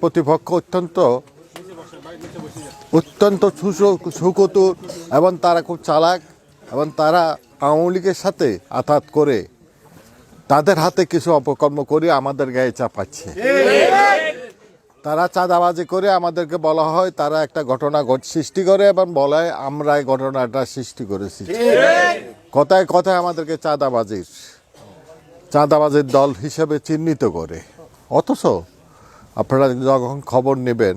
প্রতিপক্ষ অত্যন্ত অত্যন্ত সুকতুর এবং তারা খুব চালাক এবং তারা আওয়ামী লীগের সাথে আঘাত করে তাদের হাতে কিছু অপকর্ম করে আমাদের গায়ে চাপাচ্ছে। তারা চাঁদাবাজি করে আমাদেরকে বলা হয় তারা একটা ঘটনা সৃষ্টি করে এবং বলে আমরা এই ঘটনাটা সৃষ্টি করেছি। কথায় কথায় আমাদেরকে চাঁদাবাজির দল হিসেবে চিহ্নিত করে। অথচ আপনারা যখন খবর নেবেন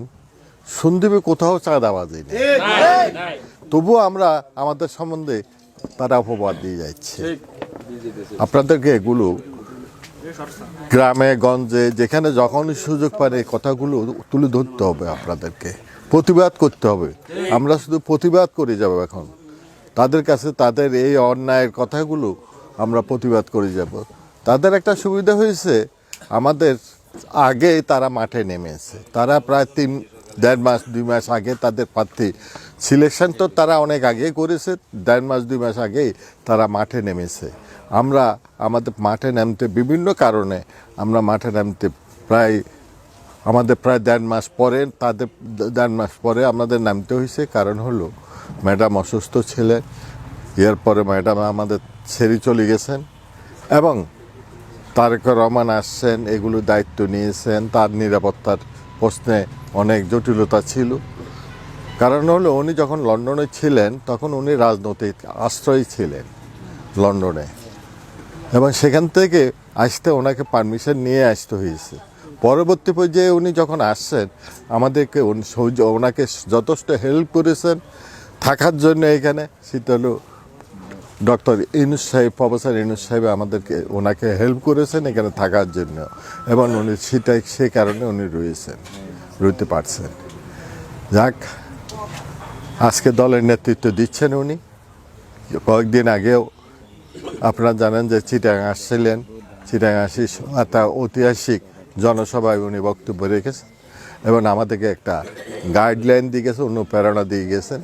শুনদিবে কোথাও চাঁদাবাজি নেই, তবুও আমরা আমাদের সম্বন্ধে তারা অপবাদ দিয়ে যাচ্ছে। আপনাদেরকে এগুলো গ্রামে গঞ্জে যেখানে যখনই সুযোগ পান এই কথাগুলো তুলে ধরতে হবে, আপনাদেরকে প্রতিবাদ করতে হবে। আমরা শুধু প্রতিবাদ করে যাব এখন তাদের কাছে, তাদের এই অন্যায়ের কথাগুলো আমরা প্রতিবাদ করে যাব। তাদের একটা সুবিধা হয়েছে, আমাদের আগে তারা মাঠে নেমেছে। তারা প্রায় 1.5 মাস 2 মাস আগে তাদের প্রার্থী সিলেকশন তো তারা অনেক আগে করেছে, 1.5 মাস 2 মাস আগেই তারা মাঠে নেমেছে। আমরা আমাদের মাঠে নামতে বিভিন্ন কারণে আমরা মাঠে নামতে আমাদের প্রায় 1.5 মাস পরে, তাদের 1.5 মাস পরে আমাদের নামতে হয়েছে। কারণ হলো ম্যাডাম অসুস্থ ছিলেন, এরপরে ম্যাডাম আমাদের ছেড়ে চলে গেছেন এবং তারেক রহমান আসছেন, এগুলো দায়িত্ব নিয়েছেন। তার নিরাপত্তার প্রশ্নে অনেক জটিলতা ছিল। কারণ হলো উনি যখন লন্ডনে ছিলেন তখন উনি রাজনৈতিক আশ্রয় ছিলেন লন্ডনে, এবং সেখান থেকে আসতে ওনাকে পারমিশন নিয়ে আসতে হয়েছে। পরবর্তী পর্যায়ে উনি যখন আসছেন আমাদেরকে ওনাকে যথেষ্ট হেল্প করেছেন থাকার জন্য এখানে। সেটা হলো ডক্টর ইউনূস সাহেব, প্রফেসর ইউনূস সাহেব আমাদেরকে ওনাকে হেল্প করেছেন এখানে থাকার জন্য, এবং উনি সে কারণে উনি রইতে পারছেন। যাক, আজকে দলের নেতৃত্ব দিচ্ছেন উনি। কয়েকদিন আগেও আপনারা জানেন যে চিটাগাং আসছিলেন, চিটাগাং আসি একটা ঐতিহাসিক জনসভায় উনি বক্তব্য রেখেছেন এবং আমাদেরকে একটা গাইডলাইন দিয়ে গেছেন, অনুপ্রেরণা দিয়ে গেছেন।